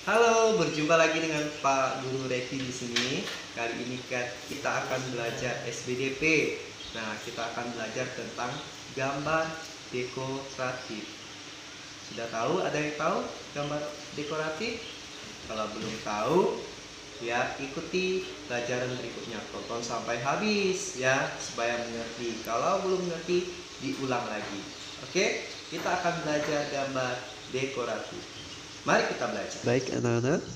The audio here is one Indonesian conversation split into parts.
Halo, berjumpa lagi dengan Pak Guru Reki di sini. Kali ini kita akan belajar SBDP. Nah, kita akan belajar tentang gambar dekoratif. Sudah tahu? Ada yang tahu gambar dekoratif? Kalau belum tahu, ya ikuti pelajaran berikutnya. Tonton sampai habis ya, supaya mengerti. Kalau belum mengerti, diulang lagi. Oke, kita akan belajar gambar dekoratif. Mari kita belajar. Baik anak-anak,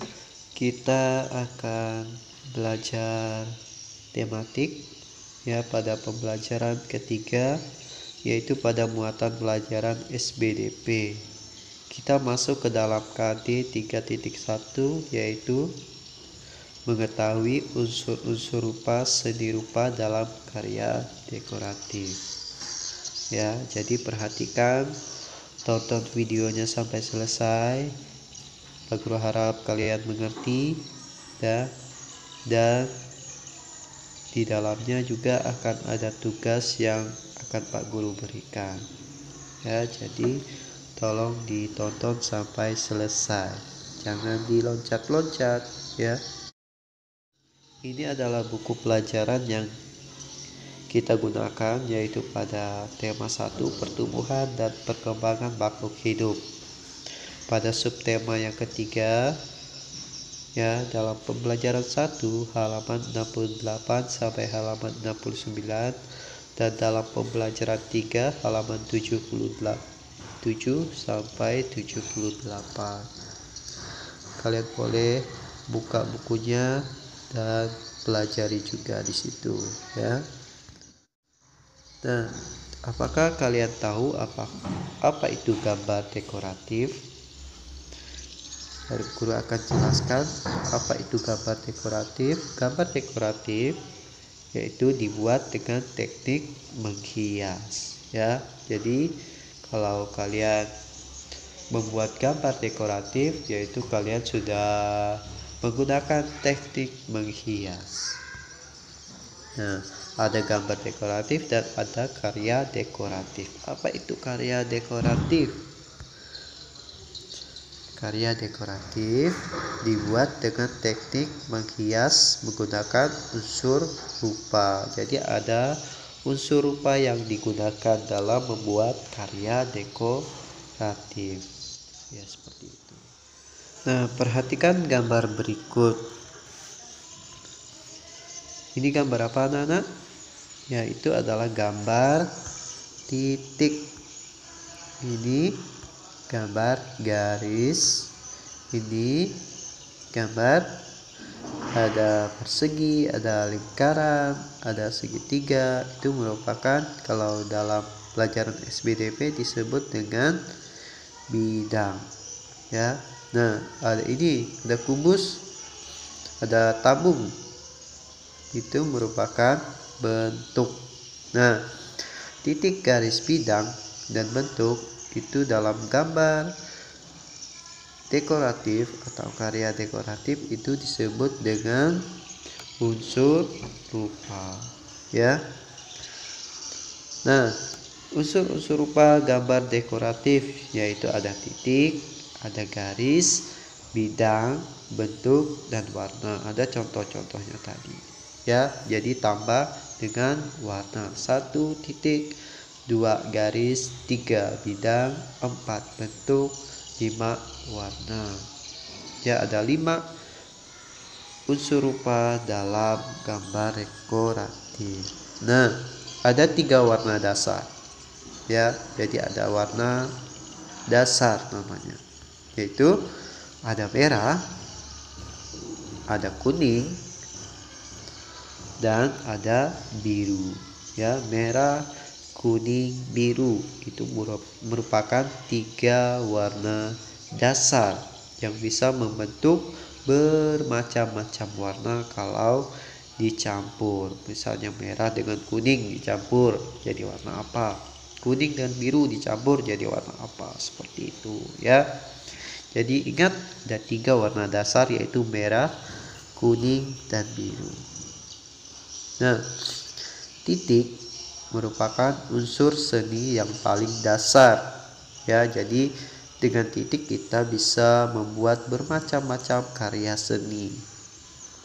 kita akan belajar tematik ya pada pembelajaran ketiga, yaitu pada muatan pelajaran SBDP. Kita masuk ke dalam KD 3.1, yaitu mengetahui unsur-unsur rupa seni rupa dalam karya dekoratif. Ya, jadi perhatikan, tonton videonya sampai selesai. Pak Guru harap kalian mengerti ya, dan di dalamnya juga akan ada tugas yang akan Pak Guru berikan ya. Jadi tolong ditonton sampai selesai, jangan diloncat-loncat ya. Ini adalah buku pelajaran yang kita gunakan, yaitu pada tema 1 pertumbuhan dan perkembangan makhluk hidup. Pada subtema yang ketiga ya, dalam pembelajaran 1 halaman 68 sampai halaman 69, dan dalam pembelajaran 3 halaman 77 sampai 78. Kalian boleh buka bukunya dan pelajari juga di situ ya. Nah, apakah kalian tahu apa itu gambar dekoratif? Guru akan jelaskan apa itu gambar dekoratif. Gambar dekoratif yaitu dibuat dengan teknik menghias ya. Jadi kalau kalian membuat gambar dekoratif, yaitu kalian sudah menggunakan teknik menghias. Nah, ada gambar dekoratif dan ada karya dekoratif. Apa itu karya dekoratif? Karya dekoratif dibuat dengan teknik menghias menggunakan unsur rupa. Jadi ada unsur rupa yang digunakan dalam membuat karya dekoratif. Ya, seperti itu. Nah, perhatikan gambar berikut. Ini gambar apa, anak-anak? Ya, itu adalah gambar titik. Ini gambar garis, ini gambar ada persegi, ada lingkaran, ada segitiga. Itu merupakan, kalau dalam pelajaran SBDP disebut dengan bidang ya. Nah, ada ini, ada kubus, ada tabung. Itu merupakan bentuk. Nah, titik, garis, bidang dan bentuk itu dalam gambar dekoratif atau karya dekoratif itu disebut dengan unsur rupa ya. Nah, unsur-unsur rupa gambar dekoratif yaitu ada titik, ada garis, bidang, bentuk, dan warna. Ada contoh-contohnya tadi ya. Jadi tambah dengan warna: 1 titik, 2 garis, 3 bidang, 4 bentuk, 5 warna. Ya, ada 5 unsur rupa dalam gambar dekoratif. Nah, ada 3 warna dasar ya. Jadi ada warna dasar namanya, yaitu ada merah, ada kuning, dan ada biru ya. Merah, kuning, biru itu merupakan 3 warna dasar yang bisa membentuk bermacam-macam warna kalau dicampur. Misalnya merah dengan kuning dicampur jadi warna apa, kuning dan biru dicampur jadi warna apa, seperti itu ya. Jadi ingat, ada 3 warna dasar, yaitu merah, kuning, dan biru. Nah, titik merupakan unsur seni yang paling dasar ya. Jadi Dengan titik kita bisa membuat bermacam-macam karya seni,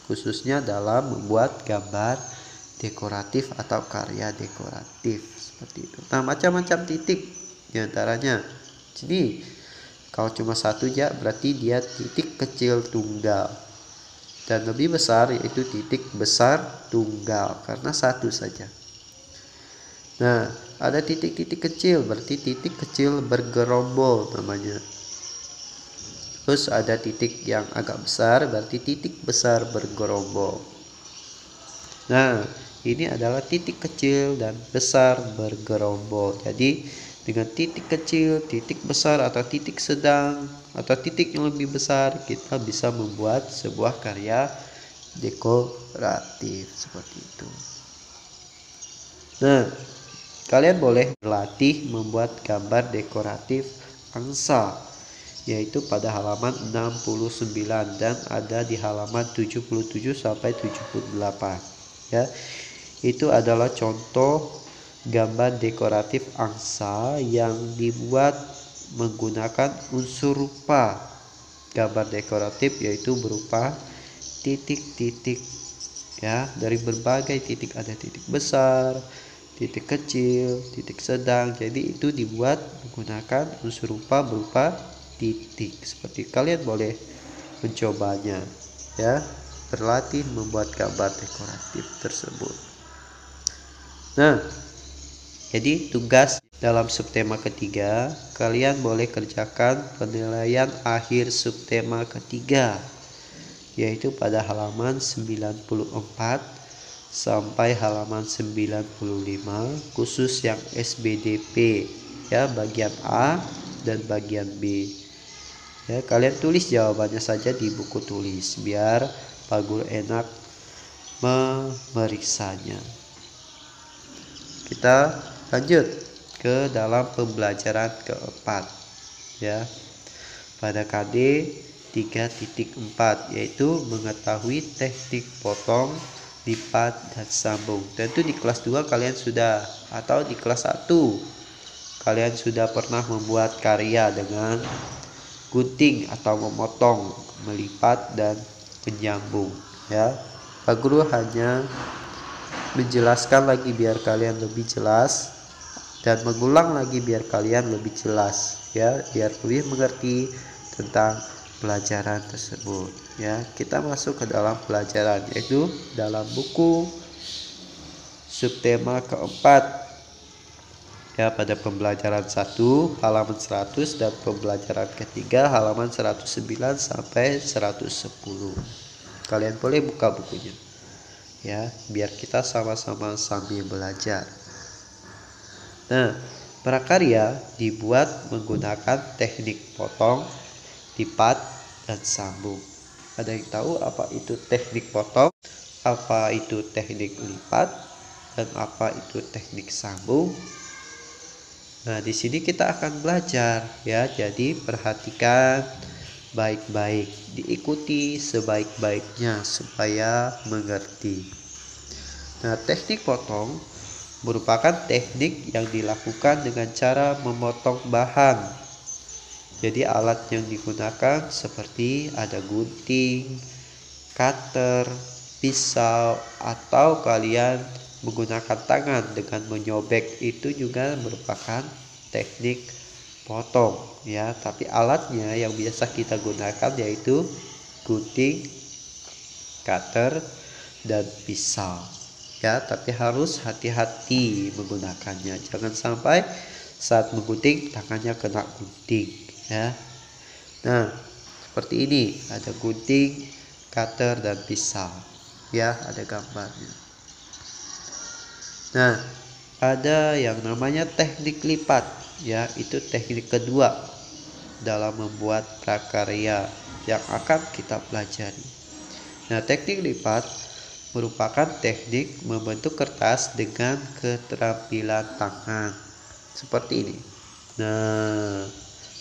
khususnya dalam membuat gambar dekoratif atau karya dekoratif seperti itu. Nah, macam-macam titik diantaranya. Jadi kalau cuma satu ya berarti dia titik kecil tunggal, dan lebih besar yaitu titik besar tunggal karena satu saja. Nah, ada titik-titik kecil berarti titik kecil bergerombol namanya. Terus ada titik yang agak besar berarti titik besar bergerombol. Nah, ini adalah titik kecil dan besar bergerombol. Jadi dengan titik kecil, titik besar atau titik sedang atau titik yang lebih besar, kita bisa membuat sebuah karya dekoratif seperti itu. Nah, kalian boleh berlatih membuat gambar dekoratif angsa, yaitu pada halaman 69 dan ada di halaman 77 sampai 78. Ya, itu adalah contoh gambar dekoratif angsa yang dibuat menggunakan unsur rupa. Gambar dekoratif yaitu berupa titik-titik, ya, dari berbagai titik, ada titik besar, titik kecil, titik sedang. Jadi itu dibuat menggunakan unsur rupa berupa titik. Seperti kalian boleh mencobanya, ya, berlatih membuat gambar dekoratif tersebut. Nah, jadi tugas dalam subtema ketiga, kalian boleh kerjakan penilaian akhir subtema ketiga, yaitu pada halaman 94 sampai halaman 95, khusus yang SBDP, ya, bagian A dan bagian B. Ya, kalian tulis jawabannya saja di buku tulis biar Pak Guru enak memeriksanya. Kita lanjut ke dalam pembelajaran keempat, ya, pada KD 3.4, yaitu mengetahui teknik potong, lipat, dan sambung. Tentu di kelas 2 kalian sudah, atau di kelas 1 kalian sudah pernah membuat karya dengan gunting atau memotong, melipat, dan menyambung, ya. Pak Guru hanya menjelaskan lagi biar kalian lebih jelas dan mengulang lagi biar kalian lebih jelas, ya, biar lebih mengerti tentang pelajaran tersebut, ya. Kita masuk ke dalam pelajaran, yaitu dalam buku subtema keempat, ya, pada pembelajaran 1 halaman 100 dan pembelajaran ketiga halaman 109 sampai 110. Kalian boleh buka bukunya, ya, biar kita sama-sama sambil belajar. Nah, prakarya dibuat menggunakan teknik potong, lipat, dan sambung. Ada yang tahu apa itu teknik potong, apa itu teknik lipat, dan apa itu teknik sambung? Nah, di sini kita akan belajar, ya. Jadi perhatikan baik-baik, diikuti sebaik-baiknya supaya mengerti. Nah, teknik potong merupakan teknik yang dilakukan dengan cara memotong bahan. Jadi alat yang digunakan seperti ada gunting, cutter, pisau, atau kalian menggunakan tangan dengan menyobek, itu juga merupakan teknik potong, ya. Tapi alatnya yang biasa kita gunakan yaitu gunting, cutter, dan pisau, ya. Tapi harus hati-hati menggunakannya, jangan sampai saat menggunting tangannya kena gunting, ya. Nah, seperti ini ada gunting, cutter, dan pisau, ya, ada gambarnya. Nah, ada yang namanya teknik lipat, ya, itu teknik kedua dalam membuat prakarya yang akan kita pelajari. Nah, teknik lipat merupakan teknik membentuk kertas dengan keterampilan tangan seperti ini. Nah,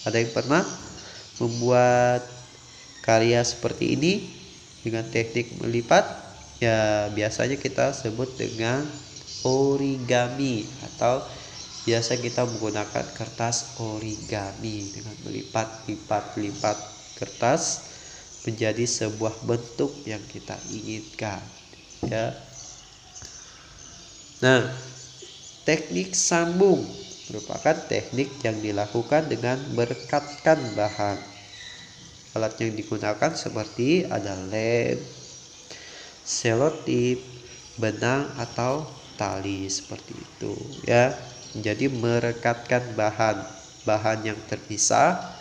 ada yang pernah membuat karya seperti ini dengan teknik melipat? Ya, biasanya kita sebut dengan origami atau biasa kita menggunakan kertas origami dengan melipat kertas menjadi sebuah bentuk yang kita inginkan, ya. Nah, teknik sambung merupakan teknik yang dilakukan dengan merekatkan bahan. Alat yang digunakan seperti ada lem, selotip, benang atau tali seperti itu, ya. Jadi merekatkan bahan yang terpisah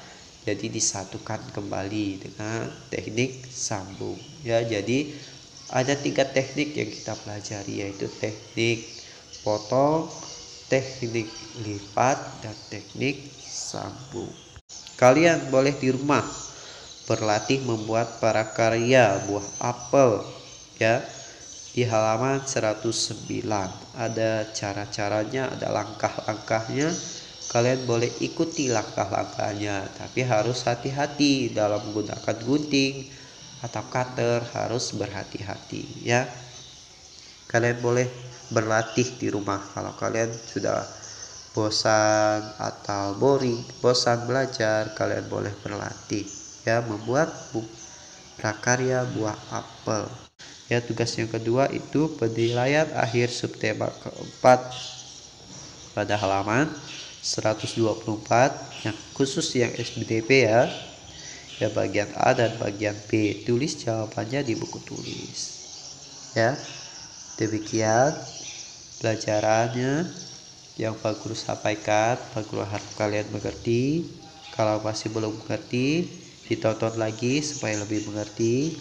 jadi disatukan kembali dengan teknik sambung, ya. Jadi ada 3 teknik yang kita pelajari, yaitu teknik potong, teknik lipat, dan teknik sambung. Kalian boleh di rumah berlatih membuat prakarya buah apel, ya. Di halaman 109 ada cara-caranya, ada langkah-langkahnya. Kalian boleh ikuti langkah-langkahnya, tapi harus hati-hati dalam menggunakan gunting atau cutter, harus berhati-hati, ya. Kalian boleh berlatih di rumah. Kalau kalian sudah bosan atau bosan belajar, kalian boleh berlatih, ya, membuat prakarya buah apel. Ya, tugas yang kedua itu penilaian akhir subtema keempat pada halaman 124 yang khusus yang SBDP, ya. Ya, bagian A dan bagian B. Tulis jawabannya di buku tulis, ya. Demikian pelajarannya yang Pak Guru sampaikan. Pak Guru harap kalian mengerti. Kalau masih belum mengerti, ditonton lagi supaya lebih mengerti,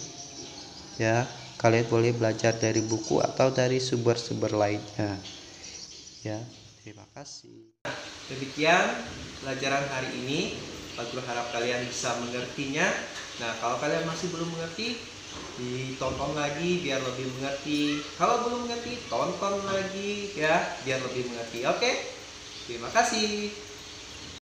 ya. Kalian boleh belajar dari buku atau dari sumber-sumber lainnya, ya. Terima kasih. Demikian pelajaran hari ini. Pak Guru harap kalian bisa mengertinya. Nah, kalau kalian masih belum mengerti, ditonton lagi biar lebih mengerti. Kalau belum mengerti, tonton lagi, ya, biar lebih mengerti. Oke? Terima kasih.